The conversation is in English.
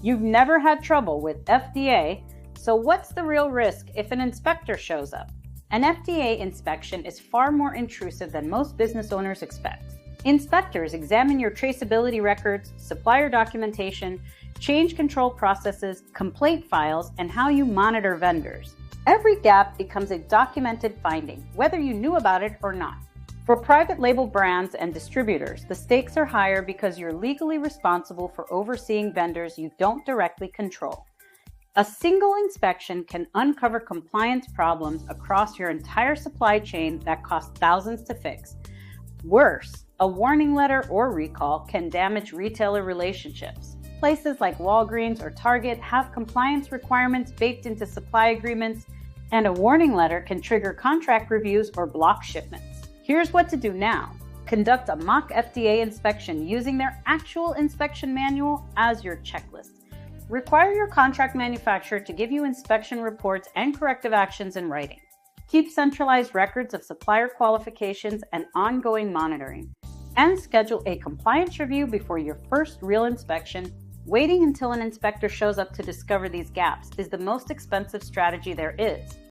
You've never had trouble with FDA, so what's the real risk if an inspector shows up? An FDA inspection is far more intrusive than most business owners expect. Inspectors examine your traceability records, supplier documentation, change control processes, complaint files, and how you monitor vendors. Every gap becomes a documented finding, whether you knew about it or not. For private label brands and distributors, the stakes are higher because you're legally responsible for overseeing vendors you don't directly control. A single inspection can uncover compliance problems across your entire supply chain that cost thousands to fix. Worse, a warning letter or recall can damage retailer relationships. Places like Walgreens or Target have compliance requirements baked into supply agreements, and a warning letter can trigger contract reviews or block shipments. Here's what to do now. Conduct a mock FDA inspection using their actual inspection manual as your checklist. Require your contract manufacturer to give you inspection reports and corrective actions in writing. Keep centralized records of supplier qualifications and ongoing monitoring. And schedule a compliance review before your first real inspection. Waiting until an inspector shows up to discover these gaps is the most expensive strategy there is.